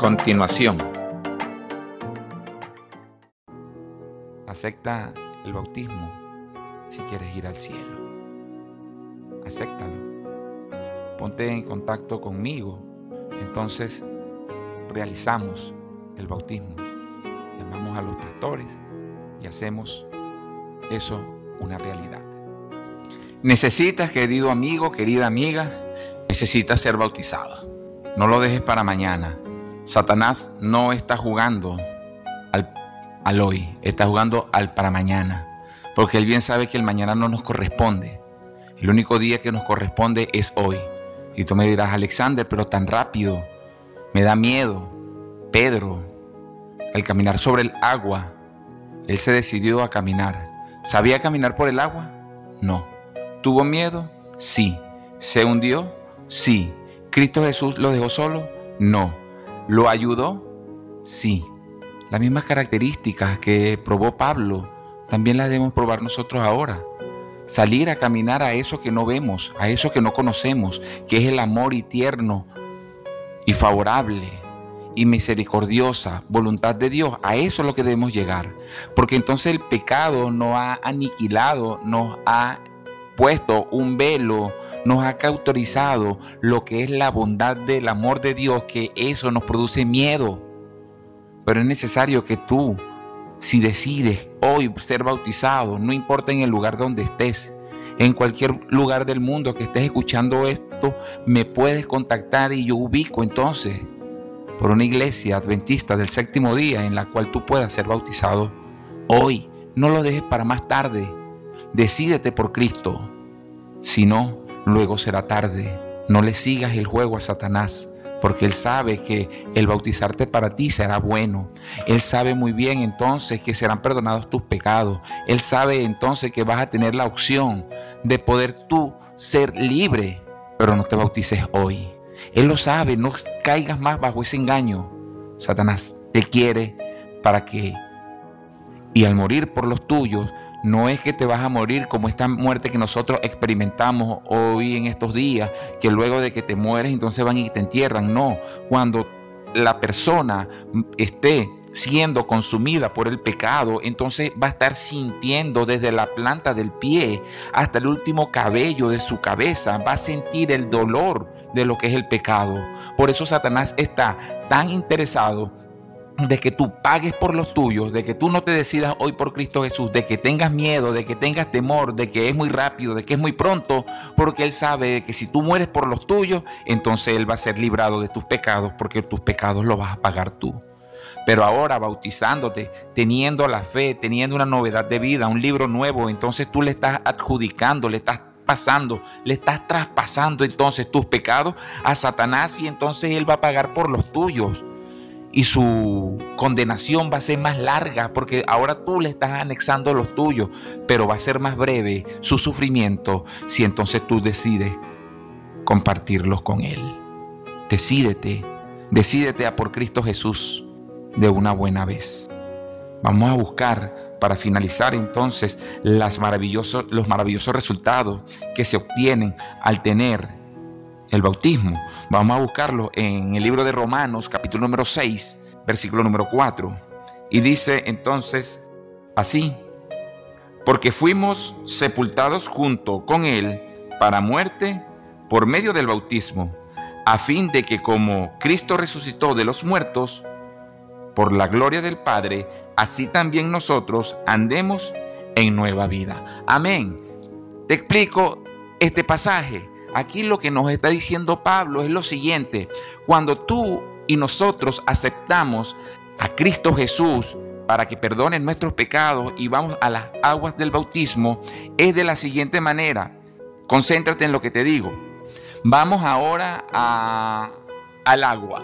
Continuación. Acepta el bautismo si quieres ir al cielo. Acéptalo. Ponte en contacto conmigo. Entonces realizamos el bautismo. Llamamos a los pastores y hacemos eso una realidad. Necesitas, querido amigo, querida amiga, necesitas ser bautizado. No lo dejes para mañana. Satanás no está jugando al hoy, está jugando al para mañana, porque él bien sabe que el mañana no nos corresponde. El único día que nos corresponde es hoy. Y tú me dirás, Alexander, pero tan rápido, me da miedo. Pedro, al caminar sobre el agua, él se decidió a caminar. ¿Sabía caminar por el agua? No. ¿Tuvo miedo? Sí. ¿Se hundió? Sí. ¿Cristo Jesús lo dejó solo? No. ¿Lo ayudó? Sí. Las mismas características que probó Pablo, también las debemos probar nosotros ahora. Salir a caminar a eso que no vemos, a eso que no conocemos, que es el amor y tierno y favorable y misericordiosa voluntad de Dios. A eso es lo que debemos llegar. Porque entonces el pecado nos ha aniquilado, nos ha puesto un velo, nos ha cauterizado lo que es la bondad del amor de Dios, que eso nos produce miedo. Pero es necesario que tú, si decides hoy ser bautizado, no importa en el lugar donde estés, en cualquier lugar del mundo que estés escuchando esto, me puedes contactar y yo ubico entonces por una iglesia adventista del séptimo día en la cual tú puedas ser bautizado hoy. No lo dejes para más tarde. Decídete por Cristo. Si no, luego será tarde. No le sigas el juego a Satanás, porque él sabe que el bautizarte para ti será bueno. Él sabe muy bien entonces que serán perdonados tus pecados. Él sabe entonces que vas a tener la opción de poder tú ser libre, pero no te bautices hoy. Él lo sabe, no caigas más bajo ese engaño. Satanás te quiere para que, y al morir por los tuyos, no es que te vas a morir como esta muerte que nosotros experimentamos hoy en estos días, que luego de que te mueres entonces van y te entierran. No, cuando la persona esté siendo consumida por el pecado, entonces va a estar sintiendo desde la planta del pie hasta el último cabello de su cabeza, va a sentir el dolor de lo que es el pecado. Por eso Satanás está tan interesado de que tú pagues por los tuyos, de que tú no te decidas hoy por Cristo Jesús, de que tengas miedo, de que tengas temor, de que es muy rápido, de que es muy pronto, porque Él sabe que si tú mueres por los tuyos, entonces Él va a ser librado de tus pecados, porque tus pecados los vas a pagar tú. Pero ahora bautizándote, teniendo la fe, teniendo una novedad de vida, un libro nuevo, entonces tú le estás adjudicando, le estás pasando, le estás traspasando entonces tus pecados a Satanás, y entonces Él va a pagar por los tuyos. Y su condenación va a ser más larga, porque ahora tú le estás anexando los tuyos, pero va a ser más breve su sufrimiento si entonces tú decides compartirlos con Él. Decídete a por Cristo Jesús de una buena vez. Vamos a buscar, para finalizar entonces, los maravillosos resultados que se obtienen al tener el bautismo. Vamos a buscarlo en el libro de Romanos, capítulo número 6, versículo número 4. Y dice entonces así: porque fuimos sepultados junto con Él para muerte por medio del bautismo, a fin de que como Cristo resucitó de los muertos por la gloria del Padre, así también nosotros andemos en nueva vida. Amén. Te explico este pasaje. Aquí lo que nos está diciendo Pablo es lo siguiente: cuando tú y nosotros aceptamos a Cristo Jesús para que perdone nuestros pecados y vamos a las aguas del bautismo, es de la siguiente manera. Concéntrate en lo que te digo. Vamos ahora al agua.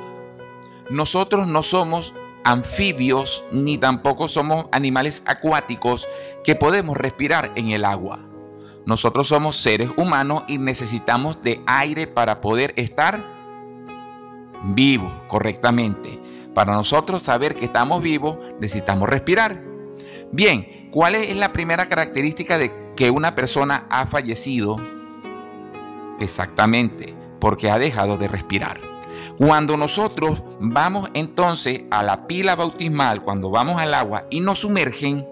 Nosotros no somos anfibios ni tampoco somos animales acuáticos que podemos respirar en el agua. Nosotros somos seres humanos y necesitamos de aire para poder estar vivos correctamente. Para nosotros saber que estamos vivos, necesitamos respirar. Bien, ¿cuál es la primera característica de que una persona ha fallecido? Exactamente, porque ha dejado de respirar. Cuando nosotros vamos entonces a la pila bautismal, cuando vamos al agua y nos sumergen,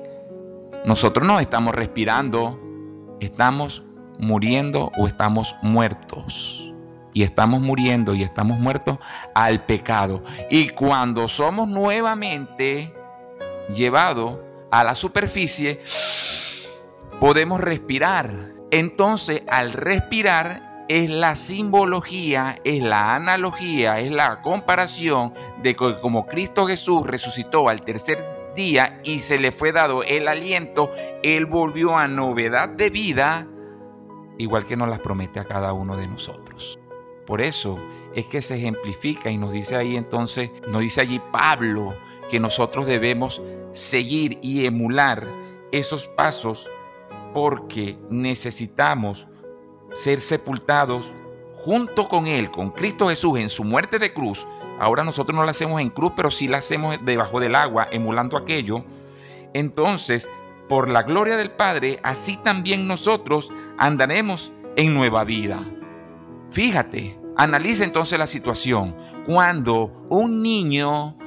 nosotros no estamos respirando, estamos muriendo o estamos muertos. Y estamos muriendo y estamos muertos al pecado. Y cuando somos nuevamente llevados a la superficie, podemos respirar. Entonces, al respirar, es la simbología, es la analogía, es la comparación de que como Cristo Jesús resucitó al tercer día y se le fue dado el aliento, Él volvió a novedad de vida, igual que nos las promete a cada uno de nosotros. Por eso es que se ejemplifica y nos dice ahí entonces, nos dice allí Pablo, que nosotros debemos seguir y emular esos pasos porque necesitamos ser sepultados junto con Él, con Cristo Jesús en su muerte de cruz. Ahora nosotros no la hacemos en cruz, pero sí la hacemos debajo del agua, emulando aquello. Entonces, por la gloria del Padre, así también nosotros andaremos en nueva vida. Fíjate, analiza entonces la situación. Cuando un niño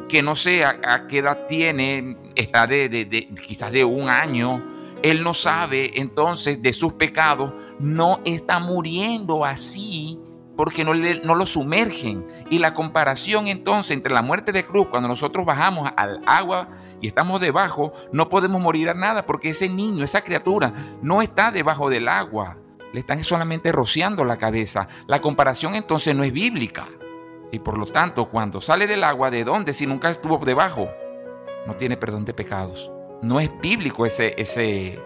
que no sé a qué edad tiene, está quizás de 1 año, él no sabe entonces de sus pecados, no está muriendo así porque no lo sumergen. Y la comparación entonces entre la muerte de cruz, cuando nosotros bajamos al agua y estamos debajo, no podemos morir a nada porque ese niño, esa criatura, no está debajo del agua. Le están solamente rociando la cabeza. La comparación entonces no es bíblica. Y por lo tanto, cuando sale del agua, ¿de dónde? Si nunca estuvo debajo, no tiene perdón de pecados. No es bíblico ese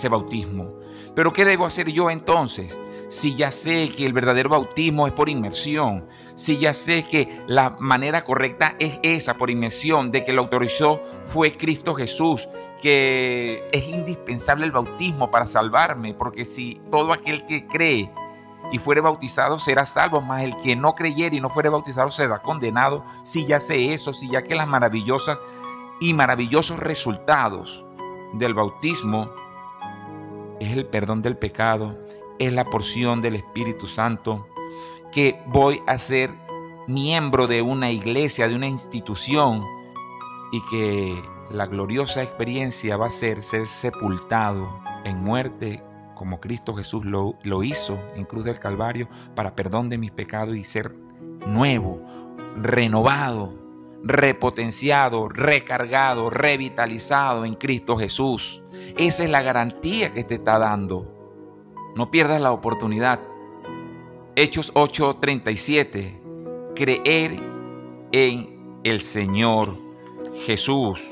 bautismo. Pero ¿qué debo hacer yo entonces? Si ya sé que el verdadero bautismo es por inmersión, si ya sé que la manera correcta es esa, por inmersión, de que lo autorizó fue Cristo Jesús, que es indispensable el bautismo para salvarme, porque si todo aquel que cree y fuere bautizado será salvo, mas el que no creyere y no fuere bautizado será condenado. Si ya sé eso, si ya que las maravillosas y maravillosos resultados del bautismo es el perdón del pecado, es la porción del Espíritu Santo, que voy a ser miembro de una iglesia, de una institución, y que la gloriosa experiencia va a ser sepultado en muerte como Cristo Jesús lo hizo en cruz del Calvario para perdón de mis pecados y ser nuevo, renovado, repotenciado, recargado, revitalizado en Cristo Jesús. Esa es la garantía que te está dando. No pierdas la oportunidad. Hechos 8:37. Creer en el Señor Jesús.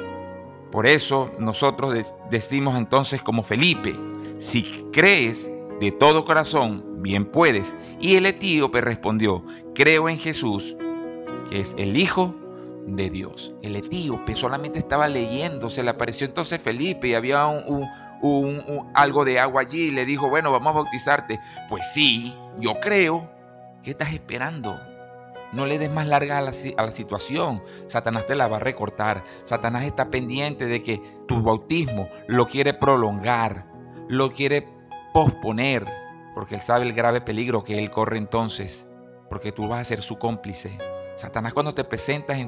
Por eso nosotros decimos entonces como Felipe, si crees de todo corazón, bien puedes. Y el etíope respondió, creo en Jesús, que es el Hijo de Dios. El etíope solamente estaba leyendo, se le apareció entonces Felipe y había algo de agua allí y le dijo, bueno, vamos a bautizarte. Pues sí, yo creo. ¿Qué estás esperando? No le des más larga a la situación. Satanás te la va a recortar. Satanás está pendiente de que tu bautismo lo quiere prolongar, lo quiere posponer, porque él sabe el grave peligro que él corre entonces, porque tú vas a ser su cómplice. Satanás, cuando te presentas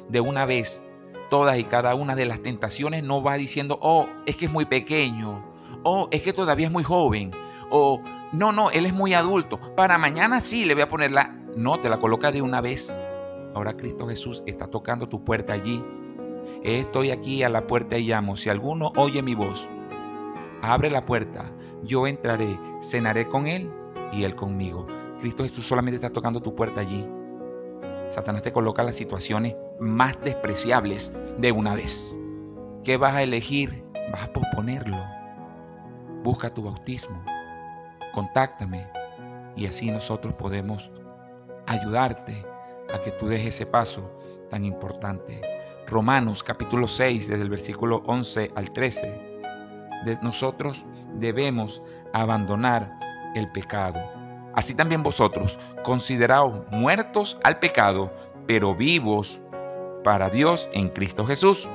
de una vez todas y cada una de las tentaciones, no va diciendo, oh, es que es muy pequeño, oh, es que todavía es muy joven, o no, él es muy adulto, para mañana sí le voy a ponerla. No, te la coloca de una vez. Ahora Cristo Jesús está tocando tu puerta allí. Estoy aquí a la puerta y llamo. Si alguno oye mi voz, abre la puerta, yo entraré, cenaré con él y él conmigo. Cristo Jesús solamente está tocando tu puerta allí. Satanás te coloca las situaciones más despreciables de una vez. ¿Qué vas a elegir? Vas a posponerlo. Busca tu bautismo. Contáctame y así nosotros podemos ayudarte a que tú dejes ese paso tan importante. Romanos capítulo 6, desde el versículo 11 al 13. Nosotros debemos abandonar el pecado. Así también vosotros, consideraos muertos al pecado, pero vivos para Dios en Cristo Jesús.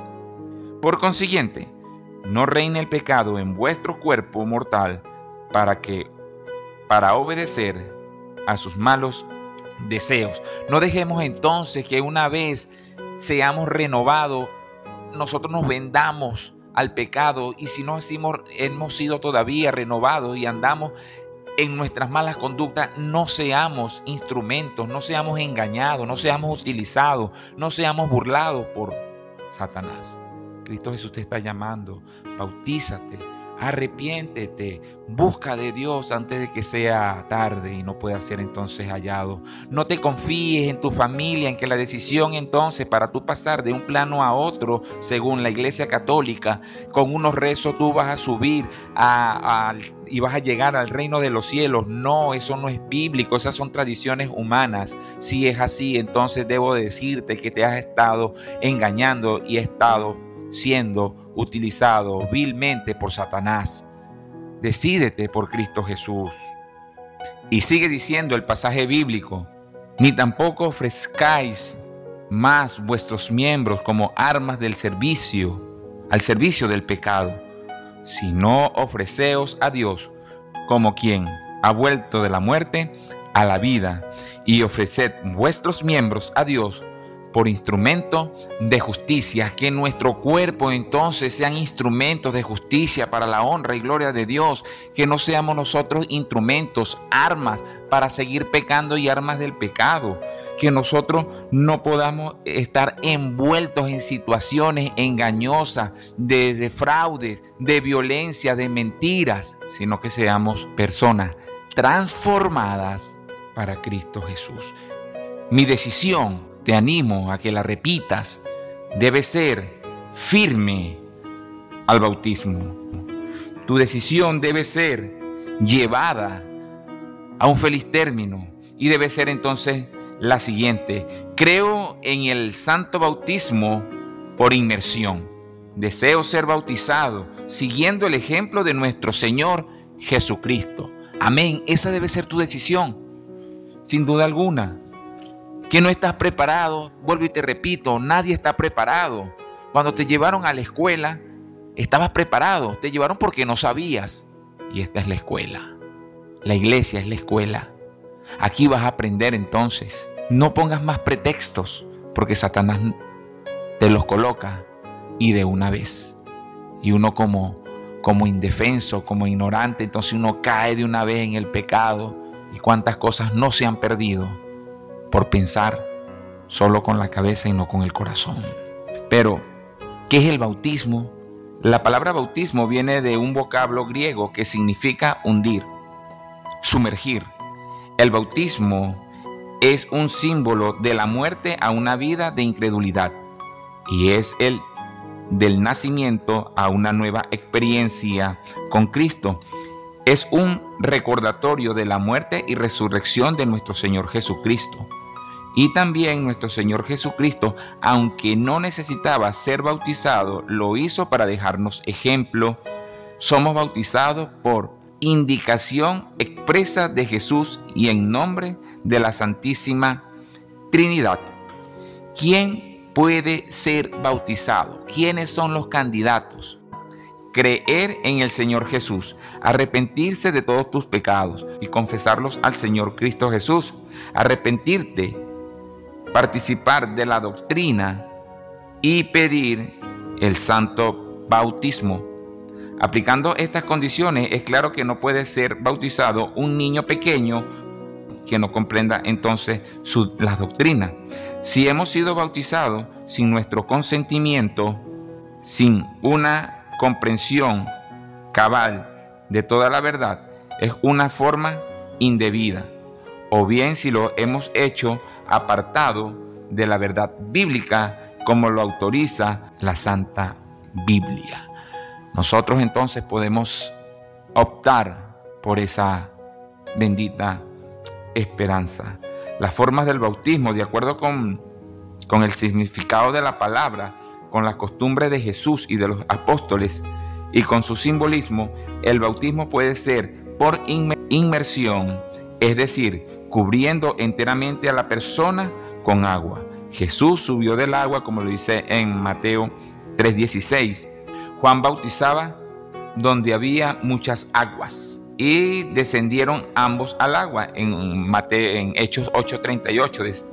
Por consiguiente, no reine el pecado en vuestro cuerpo mortal para obedecer a sus malos deseos. No dejemos entonces que una vez seamos renovados, nosotros nos vendamos al pecado, y si no hemos sido todavía renovados y andamos en nuestras malas conductas, no seamos instrumentos, no seamos engañados, no seamos utilizados, no seamos burlados por Satanás. Cristo Jesús te está llamando. Bautízate, arrepiéntete, busca de Dios antes de que sea tarde y no pueda ser entonces hallado. No te confíes en tu familia, en que la decisión entonces para tú pasar de un plano a otro, según la Iglesia Católica, con unos rezos tú vas a subir y vas a llegar al reino de los cielos. No, eso no es bíblico, esas son tradiciones humanas. Si es así, entonces debo decirte que te has estado engañando y has estado siendo utilizado vilmente por Satanás. Decídete por Cristo Jesús. Y sigue diciendo el pasaje bíblico: ni tampoco ofrezcáis más vuestros miembros como armas del servicio, al servicio del pecado, sino ofreceos a Dios como quien ha vuelto de la muerte a la vida, y ofreced vuestros miembros a Dios por instrumento de justicia. Que nuestro cuerpo entonces sean instrumentos de justicia para la honra y gloria de Dios. Que no seamos nosotros instrumentos, armas para seguir pecando y armas del pecado. Que nosotros no podamos estar envueltos en situaciones engañosas, de fraudes, de violencia, de mentiras, sino que seamos personas transformadas para Cristo Jesús. Mi decisión, te animo a que la repitas, debe ser firme al bautismo. Tu decisión debe ser llevada a un feliz término y debe ser entonces la siguiente: creo en el santo bautismo por inmersión. Deseo ser bautizado siguiendo el ejemplo de nuestro Señor Jesucristo. Amén. Esa debe ser tu decisión, sin duda alguna. Que no estás preparado, vuelvo y te repito, nadie está preparado. Cuando te llevaron a la escuela, estabas preparado, te llevaron porque no sabías. Y esta es la escuela. La iglesia es la escuela. Aquí vas a aprender entonces. No pongas más pretextos, porque Satanás te los coloca y de una vez. Y uno como indefenso, como ignorante, entonces uno cae de una vez en el pecado. Y cuántas cosas no se han perdido por pensar solo con la cabeza y no con el corazón. Pero, ¿qué es el bautismo? La palabra bautismo viene de un vocablo griego que significa hundir, sumergir. El bautismo es un símbolo de la muerte a una vida de incredulidad y es el del nacimiento a una nueva experiencia con Cristo. Es un recordatorio de la muerte y resurrección de nuestro Señor Jesucristo. Y también nuestro Señor Jesucristo, aunque no necesitaba ser bautizado, lo hizo para dejarnos ejemplo. Somos bautizados por indicación expresa de Jesús y en nombre de la Santísima Trinidad. ¿Quién puede ser bautizado? ¿Quiénes son los candidatos? Creer en el Señor Jesús, arrepentirse de todos tus pecados y confesarlos al Señor Cristo Jesús, arrepentirte, participar de la doctrina y pedir el santo bautismo. Aplicando estas condiciones, es claro que no puede ser bautizado un niño pequeño que no comprenda entonces las doctrinas. Si hemos sido bautizados sin nuestro consentimiento, sin una comprensión cabal de toda la verdad, es una forma indebida. O bien si lo hemos hecho apartado de la verdad bíblica, como lo autoriza la Santa Biblia. Nosotros entonces podemos optar por esa bendita esperanza. Las formas del bautismo, de acuerdo con el significado de la palabra, con la costumbre de Jesús y de los apóstoles y con su simbolismo, el bautismo puede ser por inmersión, es decir, cubriendo enteramente a la persona con agua. Jesús subió del agua, como lo dice en Mateo 3:16. Juan bautizaba donde había muchas aguas. y descendieron ambos al agua. En Hechos 8:38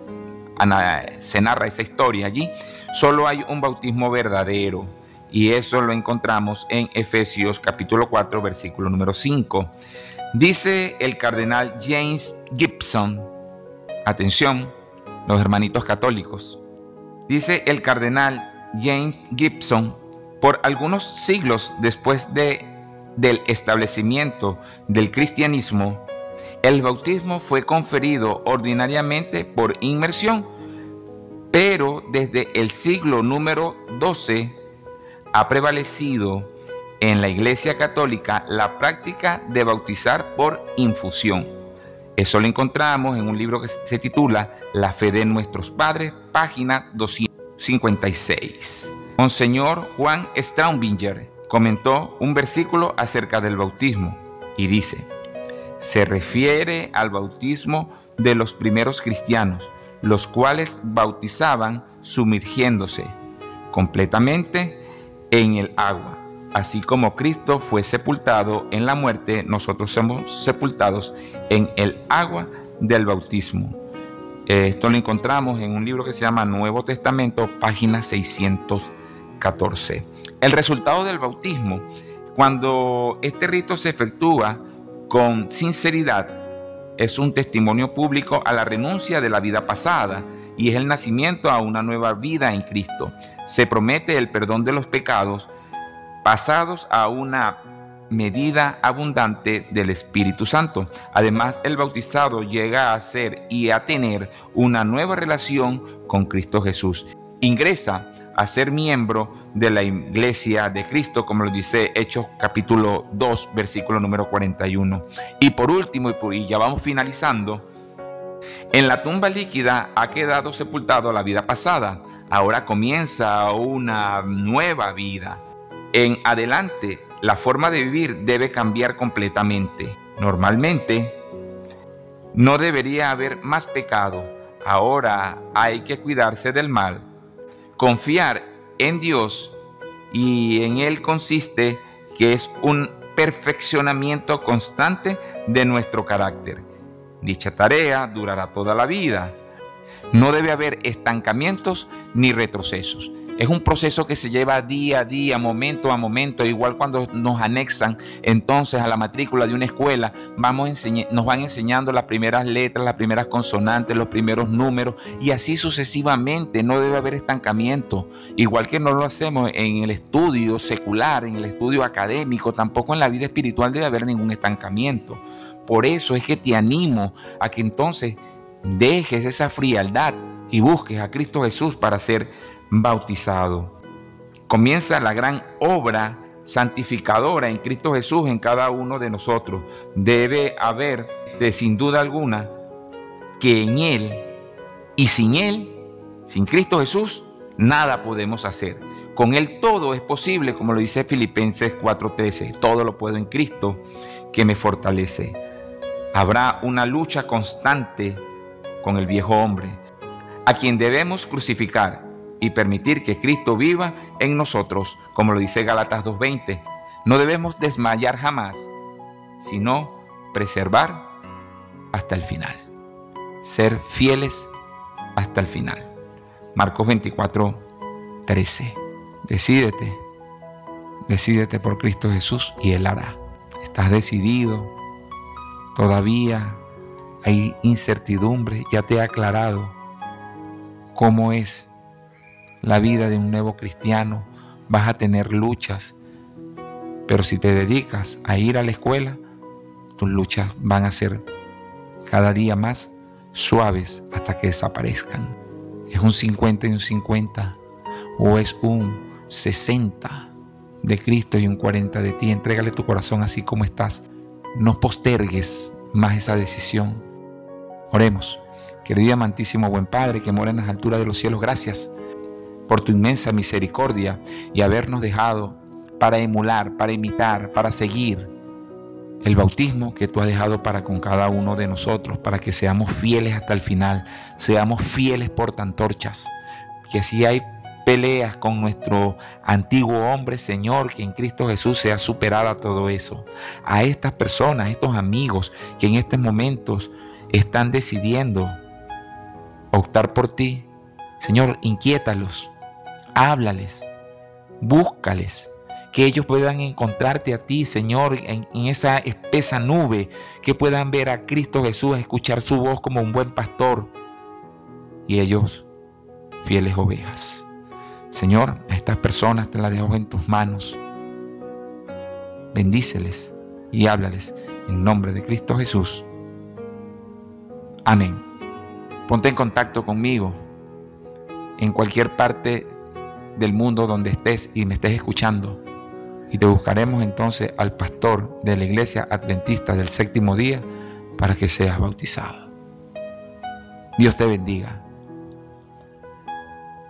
se narra esa historia allí. Solo hay un bautismo verdadero, y eso lo encontramos en Efesios capítulo 4, versículo número 5. Dice el cardenal James Gibson, atención, los hermanitos católicos, dice el cardenal James Gibson: por algunos siglos después del establecimiento del cristianismo, el bautismo fue conferido ordinariamente por inmersión, pero desde el siglo número 12 ha prevalecido en la Iglesia Católica la práctica de bautizar por infusión. Eso lo encontramos en un libro que se titula La fe de nuestros padres, página 256. Monseñor Juan Straubinger comentó un versículo acerca del bautismo y dice: se refiere al bautismo de los primeros cristianos, los cuales bautizaban sumergiéndose completamente en el agua. Así como Cristo fue sepultado en la muerte, nosotros somos sepultados en el agua del bautismo. Esto lo encontramos en un libro que se llama Nuevo Testamento, página 614. El resultado del bautismo, cuando este rito se efectúa con sinceridad, es un testimonio público a la renuncia de la vida pasada y es el nacimiento a una nueva vida en Cristo. Se promete el perdón de los pecados pasados a una medida abundante del Espíritu Santo. Además, el bautizado llega a ser y a tener una nueva relación con Cristo Jesús. Ingresa a ser miembro de la Iglesia de Cristo, como lo dice Hechos capítulo 2, versículo número 41. Y por último, y ya vamos finalizando, en la tumba líquida ha quedado sepultado la vida pasada. Ahora comienza una nueva vida. En adelante, la forma de vivir debe cambiar completamente. Normalmente, no debería haber más pecado. Ahora hay que cuidarse del mal. Confiar en Dios, y en Él consiste que es un perfeccionamiento constante de nuestro carácter. Dicha tarea durará toda la vida. No debe haber estancamientos ni retrocesos. Es un proceso que se lleva día a día, momento a momento. Igual cuando nos anexan entonces a la matrícula de una escuela, nos van enseñando las primeras letras, las primeras consonantes, los primeros números, y así sucesivamente. No debe haber estancamiento. Igual que no lo hacemos en el estudio secular, en el estudio académico, tampoco en la vida espiritual debe haber ningún estancamiento. Por eso es que te animo a que entonces dejes esa frialdad y busques a Cristo Jesús para ser bautizado. Comienza la gran obra santificadora en Cristo Jesús en cada uno de nosotros. Debe haber, sin duda alguna, que en Él y sin Él, sin Cristo Jesús, nada podemos hacer. Con Él todo es posible, como lo dice Filipenses 4:13. Todo lo puedo en Cristo que me fortalece. Habrá una lucha constante con el viejo hombre, a quien debemos crucificar y permitir que Cristo viva en nosotros, como lo dice Gálatas 2:20. No debemos desmayar jamás, sino preservar hasta el final. Ser fieles hasta el final. Marcos 24:13. Decídete por Cristo Jesús y Él hará. ¿Estás decidido? Todavía hay incertidumbre. Ya te he aclarado cómo es la vida de un nuevo cristiano. Vas a tener luchas, pero si te dedicas a ir a la escuela, tus luchas van a ser cada día más suaves hasta que desaparezcan. ¿Es un 50 y un 50? ¿O es un 60 de Cristo y un 40 de ti? Entrégale tu corazón así como estás. No postergues más esa decisión. Oremos. Querido y amantísimo buen Padre que mora en las alturas de los cielos, gracias por tu inmensa misericordia y habernos dejado para emular, para imitar, para seguir el bautismo que tú has dejado para con cada uno de nosotros, para que seamos fieles hasta el final, seamos fieles portaantorchas, que si hay peleas con nuestro antiguo hombre, Señor, que en Cristo Jesús sea superada todo eso. A estas personas, a estos amigos que en estos momentos están decidiendo optar por ti, Señor, inquiétalos, háblales, búscales, que ellos puedan encontrarte a ti, Señor, en esa espesa nube, que puedan ver a Cristo Jesús, escuchar su voz como un buen pastor, y ellos, fieles ovejas. Señor, a estas personas te las dejo en tus manos. Bendíceles y háblales en nombre de Cristo Jesús. Amén. Ponte en contacto conmigo en cualquier parte del mundo donde estés y me estés escuchando, y te buscaremos entonces al pastor de la Iglesia Adventista del Séptimo Día para que seas bautizado. Dios te bendiga.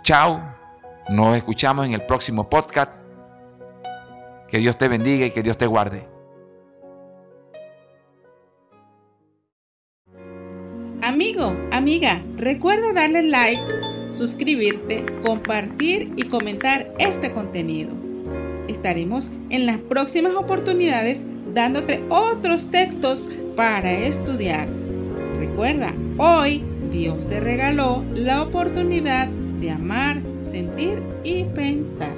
Chao. Nos escuchamos en el próximo podcast. Que Dios te bendiga y que Dios te guarde. Amigo, amiga, recuerda darle like, suscribirte, compartir y comentar este contenido. Estaremos en las próximas oportunidades dándote otros textos para estudiar. Recuerda, hoy Dios te regaló la oportunidad de amar, sentir y pensar.